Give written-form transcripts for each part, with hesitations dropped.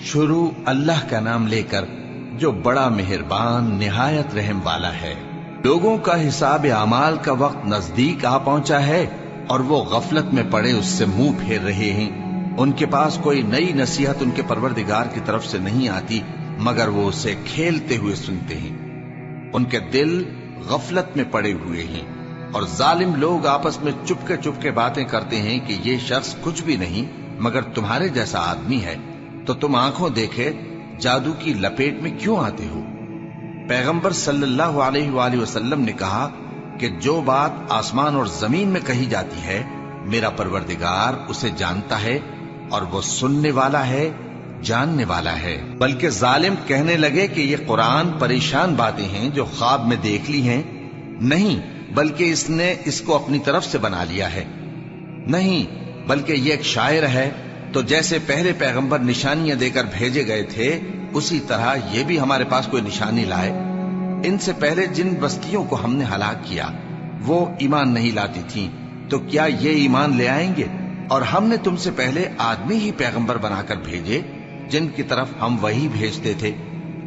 شروع اللہ کا نام لے کر جو بڑا مہربان نہایت رحم والا ہے۔ لوگوں کا حساب اعمال کا وقت نزدیک آ پہنچا ہے اور وہ غفلت میں پڑے اس سے منہ پھیر رہے ہیں۔ ان کے پاس کوئی نئی نصیحت ان کے پروردگار کی طرف سے نہیں آتی مگر وہ اسے کھیلتے ہوئے سنتے ہیں۔ ان کے دل غفلت میں پڑے ہوئے ہیں اور ظالم لوگ آپس میں چپکے باتیں کرتے ہیں کہ یہ شخص کچھ بھی نہیں مگر تمہارے جیسا آدمی ہے، تو تم آنکھوں دیکھے جادو کی لپیٹ میں کیوں آتے ہو؟ پیغمبر صلی اللہ علیہ وآلہ وسلم نے کہا کہ جو بات آسمان اور زمین میں کہی جاتی ہے میرا پروردگار اسے جانتا ہے اور وہ سننے والا ہے، جاننے والا ہے۔ بلکہ ظالم کہنے لگے کہ یہ قرآن پریشان باتیں ہیں جو خواب میں دیکھ لی ہیں، نہیں بلکہ اس نے اس کو اپنی طرف سے بنا لیا ہے، نہیں بلکہ یہ ایک شاعر ہے۔ تو جیسے پہلے پیغمبر نشانیاں دے کر بھیجے گئے تھے اسی طرح یہ بھی ہمارے پاس کوئی نشانی لائے۔ ان سے پہلے جن بستیوں کو ہم نے ہلاک کیا وہ ایمان نہیں لاتی تھیں، تو کیا یہ ایمان لے آئیں گے؟ اور ہم نے تم سے پہلے آدمی ہی پیغمبر بنا کر بھیجے جن کی طرف ہم وہی بھیجتے تھے۔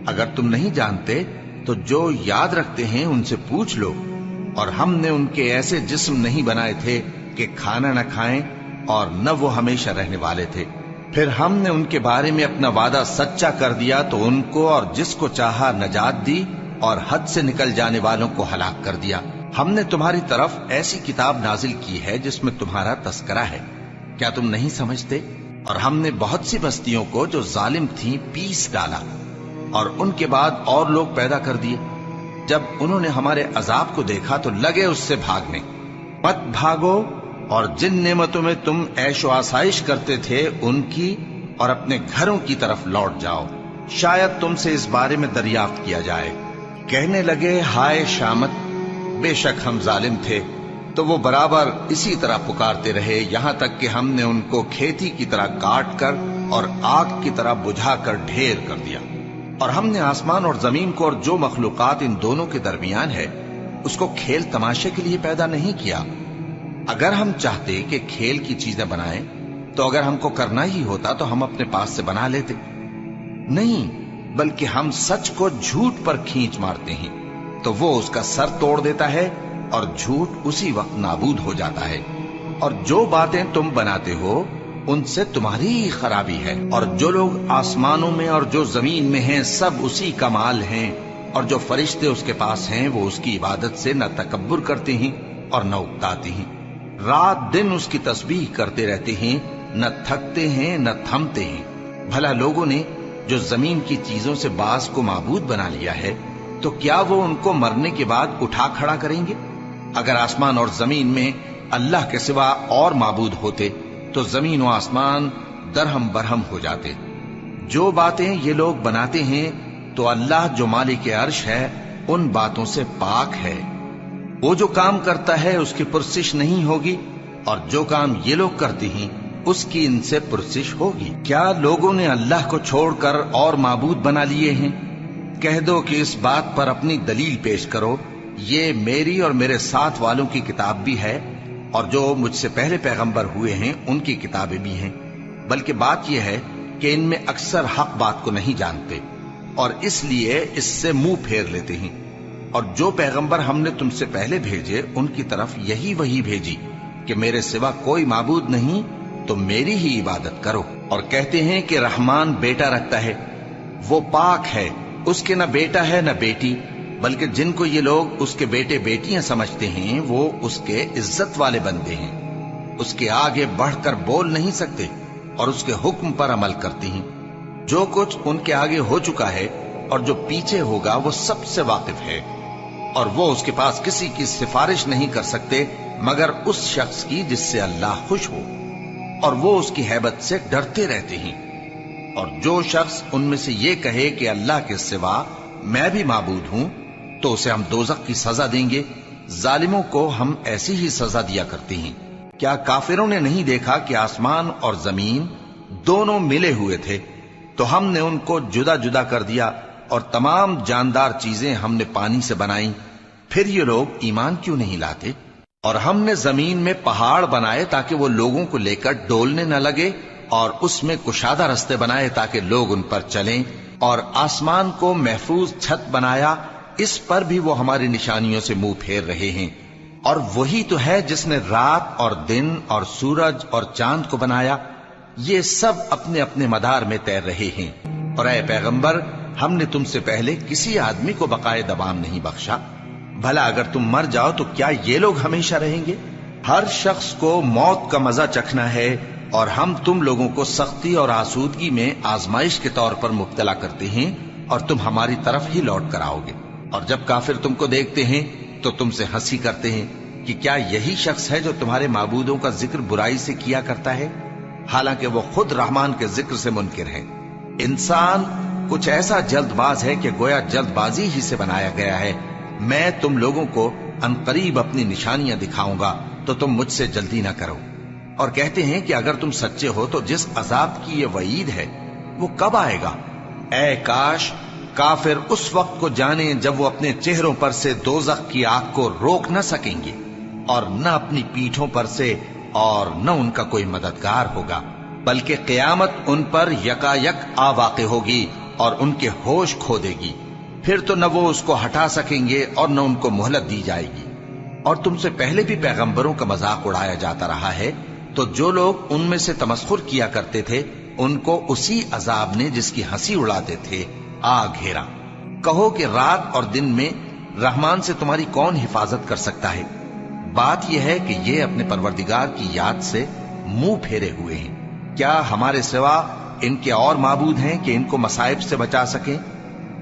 اگر تم نہیں جانتے تو جو یاد رکھتے ہیں ان سے پوچھ لو۔ اور ہم نے ان کے ایسے جسم نہیں بنائے تھے کہ کھانا نہ کھائیں اور نہ وہ ہمیشہ رہنے والے تھے۔ پھر ہم نے ان کے بارے میں اپنا وعدہ سچا کر دیا تو ان کو اور جس کو چاہا نجات دی اور حد سے نکل جانے والوں کو ہلاک کر دیا۔ ہم نے تمہاری طرف ایسی کتاب نازل کی ہے جس میں تمہارا تذکرہ ہے، کیا تم نہیں سمجھتے؟ اور ہم نے بہت سی بستیوں کو جو ظالم تھیں پیس ڈالا اور ان کے بعد اور لوگ پیدا کر دیے۔ جب انہوں نے ہمارے عذاب کو دیکھا تو لگے اس سے بھاگنے۔ مت بھاگو اور جن نعمتوں میں تم عیش و آسائش کرتے تھے ان کی اور اپنے گھروں کی طرف لوٹ جاؤ، شاید تم سے اس بارے میں دریافت کیا جائے۔ کہنے لگے ہائے شامت، بے شک ہم ظالم تھے، تو وہ برابر اسی طرح پکارتے رہے یہاں تک کہ ہم نے ان کو کھیتی کی طرح کاٹ کر اور آگ کی طرح بجھا کر ڈھیر کر دیا۔ اور ہم نے آسمان اور زمین کو اور جو مخلوقات ان دونوں کے درمیان ہے اس کو کھیل تماشے کے لیے پیدا نہیں کیا۔ اگر ہم چاہتے کہ کھیل کی چیزیں بنائیں تو اگر ہم کو کرنا ہی ہوتا تو ہم اپنے پاس سے بنا لیتے، نہیں بلکہ ہم سچ کو جھوٹ پر کھینچ مارتے ہیں تو وہ اس کا سر توڑ دیتا ہے اور جھوٹ اسی وقت نابود ہو جاتا ہے۔ اور جو باتیں تم بناتے ہو ان سے تمہاری ہی خرابی ہے۔ اور جو لوگ آسمانوں میں اور جو زمین میں ہیں سب اسی کا مال ہیں، اور جو فرشتے اس کے پاس ہیں وہ اس کی عبادت سے نہ تکبر کرتے ہیں اور نہ اکتاتے ہیں، رات دن اس کی تسبیح کرتے رہتے ہیں، نہ تھکتے ہیں نہ تھمتے ہیں۔ بھلا لوگوں نے جو زمین کی چیزوں سے بعض کو معبود بنا لیا ہے تو کیا وہ ان کو مرنے کے بعد اٹھا کھڑا کریں گے؟ اگر آسمان اور زمین میں اللہ کے سوا اور معبود ہوتے تو زمین و آسمان درہم برہم ہو جاتے۔ جو باتیں یہ لوگ بناتے ہیں تو اللہ جو مالک عرش ہے ان باتوں سے پاک ہے۔ وہ جو کام کرتا ہے اس کی پرسش نہیں ہوگی، اور جو کام یہ لوگ کرتے ہیں اس کی ان سے پرسش ہوگی۔ کیا لوگوں نے اللہ کو چھوڑ کر اور معبود بنا لیے ہیں؟ کہہ دو کہ اس بات پر اپنی دلیل پیش کرو، یہ میری اور میرے ساتھ والوں کی کتاب بھی ہے اور جو مجھ سے پہلے پیغمبر ہوئے ہیں ان کی کتابیں بھی ہیں۔ بلکہ بات یہ ہے کہ ان میں اکثر حق بات کو نہیں جانتے اور اس لیے اس سے منہ پھیر لیتے ہیں۔ اور جو پیغمبر ہم نے تم سے پہلے بھیجے ان کی طرف یہی وحی بھیجی کہ میرے سوا کوئی معبود نہیں تو میری ہی عبادت کرو۔ اور کہتے ہیں کہ رحمان بیٹا رکھتا ہے، وہ پاک ہے، اس کے نہ بیٹا ہے نہ بیٹی، بلکہ جن کو یہ لوگ اس کے بیٹے بیٹیاں سمجھتے ہیں وہ اس کے عزت والے بندے ہیں، اس کے آگے بڑھ کر بول نہیں سکتے اور اس کے حکم پر عمل کرتے ہیں۔ جو کچھ ان کے آگے ہو چکا ہے اور جو پیچھے ہوگا وہ سب سے واقف ہے، اور وہ اس کے پاس کسی کی سفارش نہیں کر سکتے مگر اس شخص کی جس سے اللہ خوش ہو، اور وہ اس کی ہیبت سے ڈرتے رہتے ہیں۔ اور جو شخص ان میں سے یہ کہے کہ اللہ کے سوا میں بھی معبود ہوں تو اسے ہم دوزخ کی سزا دیں گے۔ ظالموں کو ہم ایسی ہی سزا دیا کرتے ہیں۔ کیا کافروں نے نہیں دیکھا کہ آسمان اور زمین دونوں ملے ہوئے تھے تو ہم نے ان کو جدا جدا کر دیا، اور تمام جاندار چیزیں ہم نے پانی سے بنائیں، پھر یہ لوگ ایمان کیوں نہیں لاتے؟ اور ہم نے زمین میں پہاڑ بنائے تاکہ وہ لوگوں کو لے کر ڈولنے نہ لگے، اور اس میں کشادہ رستے بنائے تاکہ لوگ ان پر چلیں، اور آسمان کو محفوظ چھت بنایا، اس پر بھی وہ ہماری نشانیوں سے منہ پھیر رہے ہیں۔ اور وہی تو ہے جس نے رات اور دن اور سورج اور چاند کو بنایا، یہ سب اپنے اپنے مدار میں تیر رہے ہیں۔ اور اے پیغمبر، ہم نے تم سے پہلے کسی آدمی کو بقائے دوام نہیں بخشا، بھلا اگر تم مر جاؤ تو کیا یہ لوگ ہمیشہ رہیں گے؟ ہر شخص کو موت کا مزہ چکھنا ہے، اور ہم تم لوگوں کو سختی اور آسودگی میں آزمائش کے طور پر مبتلا کرتے ہیں، اور تم ہماری طرف ہی لوٹ کر آؤ گے۔ اور جب کافر تم کو دیکھتے ہیں تو تم سے ہنسی کرتے ہیں کہ کیا یہی شخص ہے جو تمہارے معبودوں کا ذکر برائی سے کیا کرتا ہے، حالانکہ وہ خود رحمان کے ذکر سے منکر ہے۔ انسان کچھ ایسا جلد باز ہے کہ گویا جلد بازی ہی سے بنایا گیا ہے۔ میں تم لوگوں کو عنقریب اپنی نشانیاں دکھاؤں گا تو تم مجھ سے جلدی نہ کرو۔ اور کہتے ہیں کہ اگر تم سچے ہو تو جس عذاب کی یہ وعید ہے وہ کب آئے گا؟ اے کاش کافر اس وقت کو جانیں جب وہ اپنے چہروں پر سے دوزخ کی آگ کو روک نہ سکیں گے، اور نہ اپنی پیٹھوں پر سے، اور نہ ان کا کوئی مددگار ہوگا، بلکہ قیامت ان پر یکا یک آ واقع ہوگی اور ان کے ہوش کھو دے گی۔ پھر تو نہ وہ اس کو ہٹا سکیں گے اور نہ ان کو مہلت دی جائے گی۔ اور تم سے پہلے بھی پیغمبروں کا مذاق اڑایا جاتا رہا ہے، تو جو لوگ ان میں سے تمسخر کیا کرتے تھے ان کو اسی عذاب نے جس کی ہنسی اڑاتے تھے آ گھیرا۔ کہو کہ رات اور دن میں رحمان سے تمہاری کون حفاظت کر سکتا ہے؟ بات یہ ہے کہ یہ اپنے پروردگار کی یاد سے منہ پھیرے ہوئے ہیں۔ کیا ہمارے سوا ان کے اور معبود ہیں کہ ان کو مصائب سے بچا سکیں؟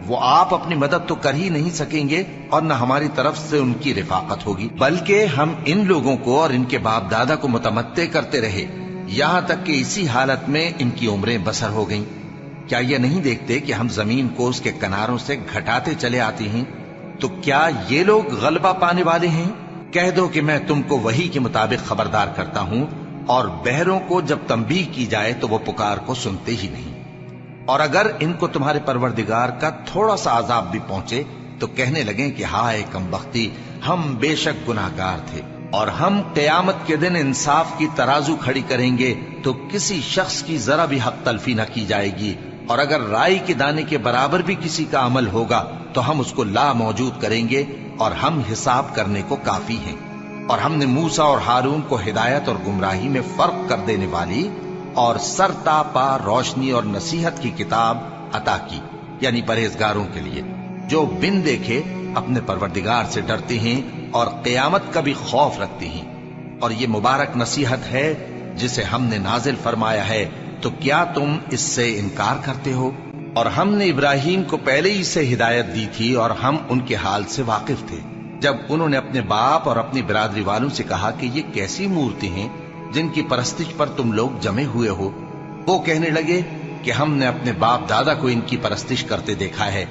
وہ آپ اپنی مدد تو کر ہی نہیں سکیں گے، اور نہ ہماری طرف سے ان کی رفاقت ہوگی، بلکہ ہم ان لوگوں کو اور ان کے باپ دادا کو متمتع کرتے رہے، یہاں تک کہ اسی حالت میں ان کی عمریں بسر ہو گئیں۔ کیا یہ نہیں دیکھتے کہ ہم زمین کو اس کے کناروں سے گھٹاتے چلے آتے ہیں؟ تو کیا یہ لوگ غلبہ پانے والے ہیں؟ کہہ دو کہ میں تم کو وحی کے مطابق خبردار کرتا ہوں، اور بہروں کو جب تنبیہ کی جائے تو وہ پکار کو سنتے ہی نہیں۔ اور اگر ان کو تمہارے پروردگار کا تھوڑا سا عذاب بھی پہنچے تو کہنے لگیں کہ ہائے کمبختی، ہم بے شک گناہگار تھے، اور ہم قیامت کے دن انصاف کی ترازو کھڑی کریں گے تو کسی شخص کی ذرا بھی حق تلفی نہ کی جائے گی، اور اگر رائی کے دانے کے برابر بھی کسی کا عمل ہوگا تو ہم اس کو لا موجود کریں گے، اور ہم حساب کرنے کو کافی ہیں۔ اور ہم نے موسیٰ اور ہارون کو ہدایت اور گمراہی میں فرق کر دینے والی اور سر تا پا روشنی اور نصیحت کی کتاب عطا کی، یعنی پرہیزگاروں کے لیے جو بن دیکھے اپنے پروردگار سے ڈرتے ہیں اور قیامت کا بھی خوف رکھتے ہیں۔ اور یہ مبارک نصیحت ہے جسے ہم نے نازل فرمایا ہے، تو کیا تم اس سے انکار کرتے ہو؟ اور ہم نے ابراہیم کو پہلے ہی سے ہدایت دی تھی، اور ہم ان کے حال سے واقف تھے جب انہوں نے اپنے باپ اور اپنی برادری والوں سے کہا کہ یہ کیسی مورتی ہیں جن کی پرستش پر تم لوگ جمے ہوئے ہو۔ وہ کہنے لگے کہ ہم نے اپنے باپ دادا کو ان کی پرستش کرتے دیکھا ہے۔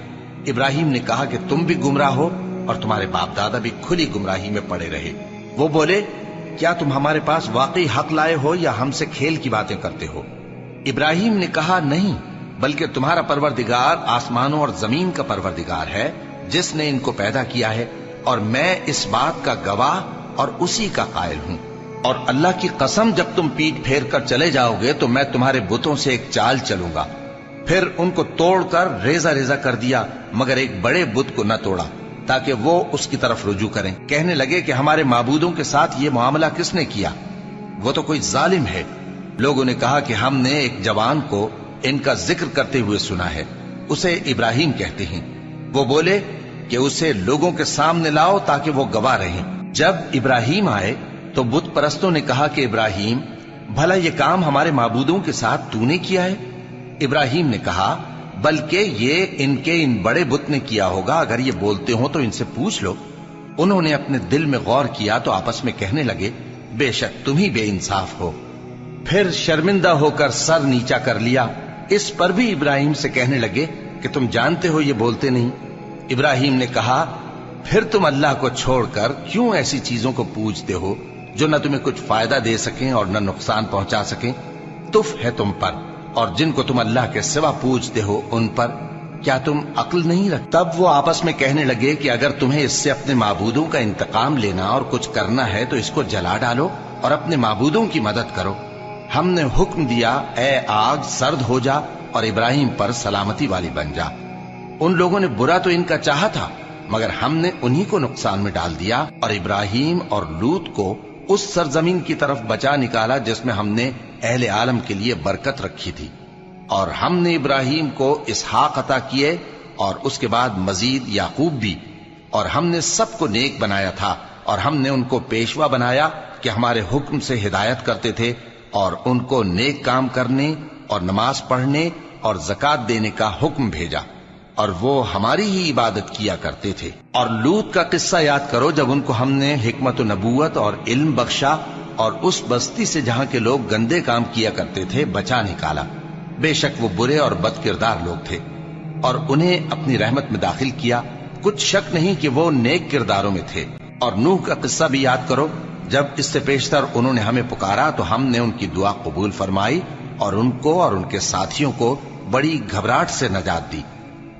ابراہیم نے کہا کہ تم بھی گمراہ ہو اور تمہارے باپ دادا بھی کھلی گمراہی میں پڑے رہے۔ وہ بولے کیا تم ہمارے پاس واقعی حق لائے ہو یا ہم سے کھیل کی باتیں کرتے ہو؟ ابراہیم نے کہا نہیں، بلکہ تمہارا پروردگار آسمانوں اور زمین کا پروردگار ہے جس نے ان کو پیدا کیا ہے، اور میں اس بات کا گواہ اور اسی کا قائل ہوں۔ اور اللہ کی قسم جب تم پیٹ پھیر کر چلے جاؤ گے تو میں تمہارے بتوں سے ایک چال چلوں گا۔ پھر ان کو توڑ کر ریزہ ریزہ کر دیا، مگر ایک بڑے بت کو نہ توڑا تاکہ وہ اس کی طرف رجوع کریں۔ کہنے لگے کہ ہمارے معبودوں کے ساتھ یہ معاملہ کس نے کیا؟ وہ تو کوئی ظالم ہے۔ لوگوں نے کہا کہ ہم نے ایک جوان کو ان کا ذکر کرتے ہوئے سنا ہے، اسے ابراہیم کہتے ہیں۔ وہ بولے کہ اسے لوگوں کے سامنے لاؤ تاکہ وہ گواہ رہیں۔ جب ابراہیم آئے تو بت پرستوں نے کہا کہ ابراہیم، بھلا یہ کام ہمارے معبودوں کے ساتھ تو نے کیا ہے؟ ابراہیم نے کہا بلکہ یہ ان کے ان بڑے بت نے کیا ہوگا، اگر یہ بولتے ہوں تو ان سے پوچھ لو۔ انہوں نے اپنے دل میں غور کیا تو آپس میں کہنے لگے بے شک تم ہی بے انصاف ہو۔ پھر شرمندہ ہو کر سر نیچا کر لیا۔ اس پر بھی ابراہیم سے کہنے لگے کہ تم جانتے ہو یہ بولتے نہیں۔ ابراہیم نے کہا پھر تم اللہ کو چھوڑ کر کیوں ایسی چیزوں کو پوجتے ہو جو نہ تمہیں کچھ فائدہ دے سکیں اور نہ نقصان پہنچا سکیں؟ تف ہے تم پر اور جن کو تم اللہ کے سوا پوجتے ہو ان پر، کیا تم عقل نہیں رکھتے؟ تب وہ آپس میں کہنے لگے کہ اگر تمہیں اس سے اپنے معبودوں کا انتقام لینا اور کچھ کرنا ہے تو اس کو جلا ڈالو اور اپنے معبودوں کی مدد کرو۔ ہم نے حکم دیا اے آگ سرد ہو جا اور ابراہیم پر سلامتی والی بن جا۔ ان لوگوں نے برا تو ان کا چاہا تھا، مگر ہم نے انہی کو نقصان میں ڈال دیا اور ابراہیم اور لوط کو اس سرزمین کی طرف بچا نکالا جس میں ہم نے اہل عالم کے لیے برکت رکھی تھی۔ اور ہم نے ابراہیم کو اسحاق عطا کیے اور اس کے بعد مزید یعقوب بھی، اور ہم نے سب کو نیک بنایا تھا، اور ہم نے ان کو پیشوا بنایا کہ ہمارے حکم سے ہدایت کرتے تھے، اور ان کو نیک کام کرنے اور نماز پڑھنے اور زکات دینے کا حکم بھیجا، اور وہ ہماری ہی عبادت کیا کرتے تھے۔ اور لوط کا قصہ یاد کرو جب ان کو ہم نے حکمت و نبوت اور علم بخشا اور اس بستی سے جہاں کے لوگ گندے کام کیا کرتے تھے بچا نکالا۔ بے شک وہ برے اور بد کردار لوگ تھے، اور انہیں اپنی رحمت میں داخل کیا، کچھ شک نہیں کہ وہ نیک کرداروں میں تھے۔ اور نوح کا قصہ بھی یاد کرو، جب اس سے پیشتر انہوں نے ہمیں پکارا تو ہم نے ان کی دعا قبول فرمائی اور ان کو اور ان کے ساتھیوں کو بڑی گھبراہٹ سے نجات دی،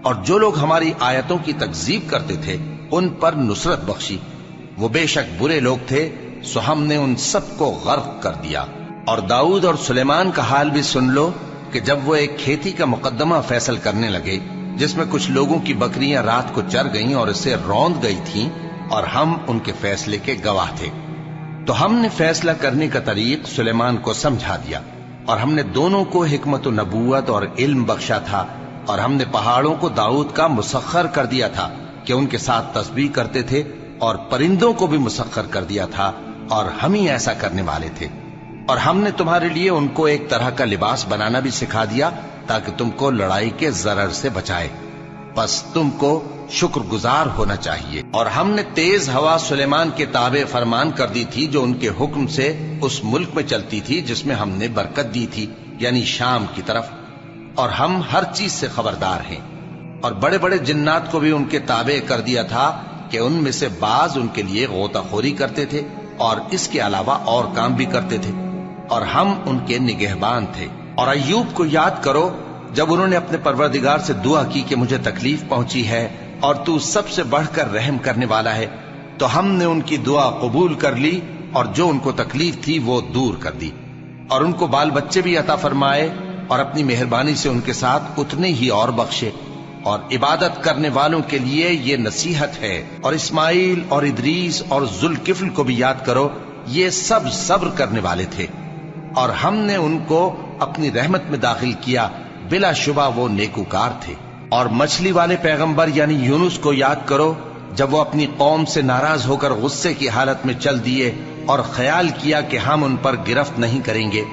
اور جو لوگ ہماری آیتوں کی تکذیب کرتے تھے ان پر نصرت بخشی۔ وہ بے شک برے لوگ تھے، سو ہم نے ان سب کو غرق کر دیا۔ اور داؤد اور سلیمان کا حال بھی سن لو کہ جب وہ ایک کھیتی کا مقدمہ فیصل کرنے لگے جس میں کچھ لوگوں کی بکریاں رات کو چر گئیں اور اسے روند گئی تھیں، اور ہم ان کے فیصلے کے گواہ تھے، تو ہم نے فیصلہ کرنے کا طریق سلیمان کو سمجھا دیا، اور ہم نے دونوں کو حکمت و نبوت اور علم بخشا تھا، اور ہم نے پہاڑوں کو داؤد کا مسخر کر دیا تھا کہ ان کے ساتھ تسبیح کرتے تھے، اور پرندوں کو بھی مسخر کر دیا تھا، اور ہم ہی ایسا کرنے والے تھے۔ اور ہم نے تمہارے لیے ان کو ایک طرح کا لباس بنانا بھی سکھا دیا تاکہ تم کو لڑائی کے ضرر سے بچائے، پس تم کو شکر گزار ہونا چاہیے۔ اور ہم نے تیز ہوا سلیمان کے تابع فرمان کر دی تھی جو ان کے حکم سے اس ملک میں چلتی تھی جس میں ہم نے برکت دی تھی، یعنی شام کی طرف، اور ہم ہر چیز سے خبردار ہیں۔ اور بڑے بڑے جنات کو بھی ان کے تابع کر دیا تھا کہ ان میں سے بعض ان کے لیے غوطہ خوری کرتے تھے اور اس کے علاوہ اور کام بھی کرتے تھے، اور ہم ان کے نگہبان تھے۔ اور ایوب کو یاد کرو جب انہوں نے اپنے پروردگار سے دعا کی کہ مجھے تکلیف پہنچی ہے اور تو سب سے بڑھ کر رحم کرنے والا ہے، تو ہم نے ان کی دعا قبول کر لی اور جو ان کو تکلیف تھی وہ دور کر دی، اور ان کو بال بچے بھی عطا فرمائے، اور اپنی مہربانی سے ان کے ساتھ اتنے ہی اور بخشے۔ اور عبادت کرنے والوں کے لیے یہ نصیحت ہے۔ اور اسماعیل اور ادریس اور ذوالکفل کو بھی یاد کرو، یہ سب صبر کرنے والے تھے، اور ہم نے ان کو اپنی رحمت میں داخل کیا، بلا شبہ وہ نیکوکار تھے۔ اور مچھلی والے پیغمبر یعنی یونس کو یاد کرو جب وہ اپنی قوم سے ناراض ہو کر غصے کی حالت میں چل دیے اور خیال کیا کہ ہم ان پر گرفت نہیں کریں گے،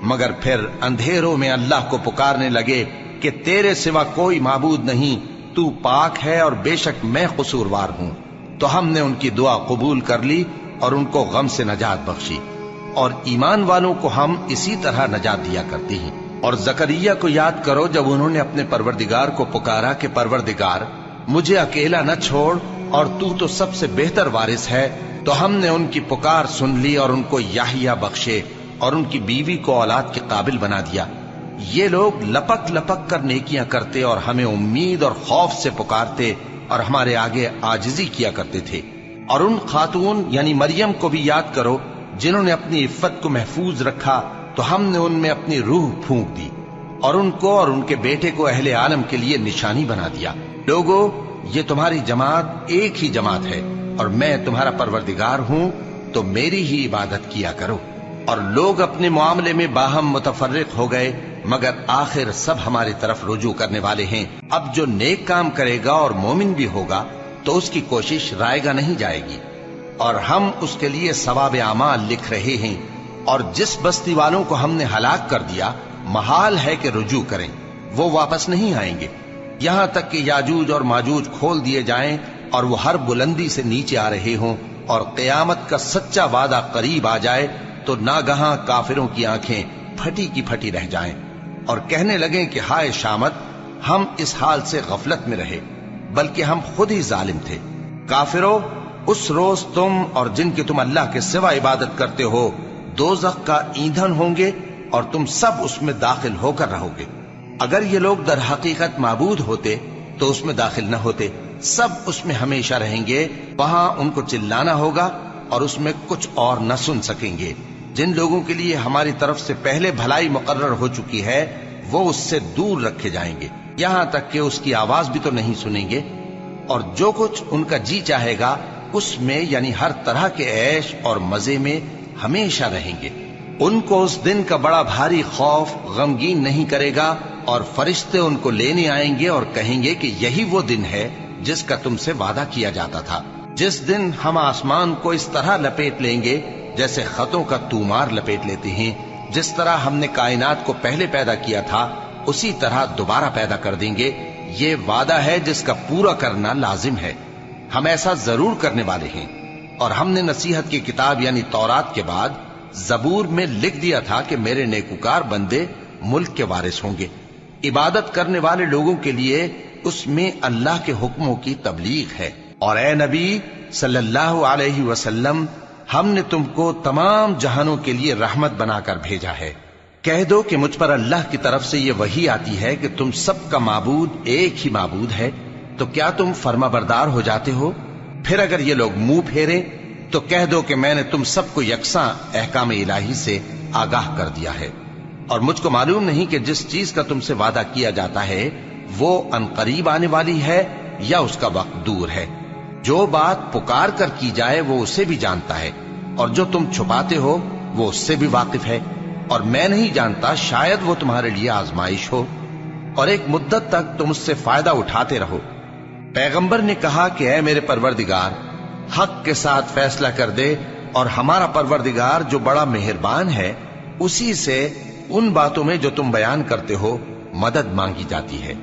مگر پھر اندھیروں میں اللہ کو پکارنے لگے کہ تیرے سوا کوئی معبود نہیں، تو پاک ہے اور بے شک میں قصوروار ہوں، تو ہم نے ان کی دعا قبول کر لی اور ان کو غم سے نجات بخشی، اور ایمان والوں کو ہم اسی طرح نجات دیا کرتے ہیں۔ اور زکریا کو یاد کرو جب انہوں نے اپنے پروردگار کو پکارا کہ پروردگار مجھے اکیلا نہ چھوڑ اور تو سب سے بہتر وارث ہے، تو ہم نے ان کی پکار سن لی اور ان کو یحییٰ بخشے اور ان کی بیوی کو اولاد کے قابل بنا دیا۔ یہ لوگ لپک لپک کر نیکیاں کرتے اور ہمیں امید اور خوف سے پکارتے اور ہمارے آگے عاجزی کیا کرتے تھے۔ اور ان خاتون یعنی مریم کو بھی یاد کرو جنہوں نے اپنی عفت کو محفوظ رکھا، تو ہم نے ان میں اپنی روح پھونک دی اور ان کو اور ان کے بیٹے کو اہل عالم کے لیے نشانی بنا دیا۔ لوگو، یہ تمہاری جماعت ایک ہی جماعت ہے اور میں تمہارا پروردگار ہوں، تو میری ہی عبادت کیا کرو۔ اور لوگ اپنے معاملے میں باہم متفرق ہو گئے، مگر آخر سب ہماری طرف رجوع کرنے والے ہیں۔ اب جو نیک کام کرے گا اور مومن بھی ہوگا تو اس کی کوشش رائے گا نہیں جائے گی، اور ہم اس کے لیے ثواب اعمال لکھ رہے ہیں۔ اور جس بستی والوں کو ہم نے ہلاک کر دیا محال ہے کہ رجوع کریں، وہ واپس نہیں آئیں گے، یہاں تک کہ یاجوج اور ماجوج کھول دیے جائیں اور وہ ہر بلندی سے نیچے آ رہے ہوں، اور قیامت کا سچا وعدہ قریب آ جائے تو ناگہاں کافروں کی آنکھیں پھٹی کی پھٹی رہ جائیں اور کہنے لگیں کہ ہائے شامت، ہم اس حال سے غفلت میں رہے، بلکہ ہم خود ہی ظالم تھے۔ کافرو، اس روز تم اور جن کی تم اللہ کے سوا عبادت کرتے ہو دوزخ کا ایندھن ہوں گے اور تم سب اس میں داخل ہو کر رہو گے۔ اگر یہ لوگ در حقیقت معبود ہوتے تو اس میں داخل نہ ہوتے، سب اس میں ہمیشہ رہیں گے، وہاں ان کو چلانا ہوگا اور اس میں کچھ اور نہ سن سکیں گے۔ جن لوگوں کے لیے ہماری طرف سے پہلے بھلائی مقرر ہو چکی ہے وہ اس سے دور رکھے جائیں گے، یہاں تک کہ اس کی آواز بھی تو نہیں سنیں گے، اور جو کچھ ان کا جی چاہے گا اس میں یعنی ہر طرح کے عیش اور مزے میں ہمیشہ رہیں گے۔ ان کو اس دن کا بڑا بھاری خوف غمگین نہیں کرے گا، اور فرشتے ان کو لینے آئیں گے اور کہیں گے کہ یہی وہ دن ہے جس کا تم سے وعدہ کیا جاتا تھا، جس دن ہم آسمان کو اس طرح لپیٹ لیں گے جیسے خطوں کا تومار لپیٹ لیتے ہیں، جس طرح ہم نے کائنات کو پہلے پیدا کیا تھا اسی طرح دوبارہ پیدا کر دیں گے۔ یہ وعدہ ہے جس کا پورا کرنا لازم ہے، ہم ایسا ضرور کرنے والے ہیں۔ اور ہم نے نصیحت کی کتاب یعنی تورات کے بعد زبور میں لکھ دیا تھا کہ میرے نیکوکار بندے ملک کے وارث ہوں گے۔ عبادت کرنے والے لوگوں کے لیے اس میں اللہ کے حکموں کی تبلیغ ہے۔ اور اے نبی صلی اللہ علیہ وسلم، ہم نے تم کو تمام جہانوں کے لیے رحمت بنا کر بھیجا ہے۔ کہہ دو کہ مجھ پر اللہ کی طرف سے یہ وحی آتی ہے کہ تم سب کا معبود ایک ہی معبود ہے، تو کیا تم فرما بردار ہو جاتے ہو؟ پھر اگر یہ لوگ منہ پھیریں تو کہہ دو کہ میں نے تم سب کو یکساں احکام الہی سے آگاہ کر دیا ہے، اور مجھ کو معلوم نہیں کہ جس چیز کا تم سے وعدہ کیا جاتا ہے وہ عنقریب آنے والی ہے یا اس کا وقت دور ہے۔ جو بات پکار کر کی جائے وہ اسے بھی جانتا ہے، اور جو تم چھپاتے ہو وہ اس سے بھی واقف ہے، اور میں نہیں جانتا شاید وہ تمہارے لیے آزمائش ہو، اور ایک مدت تک تم اس سے فائدہ اٹھاتے رہو۔ پیغمبر نے کہا کہ اے میرے پروردگار، حق کے ساتھ فیصلہ کر دے، اور ہمارا پروردگار جو بڑا مہربان ہے اسی سے ان باتوں میں جو تم بیان کرتے ہو مدد مانگی جاتی ہے۔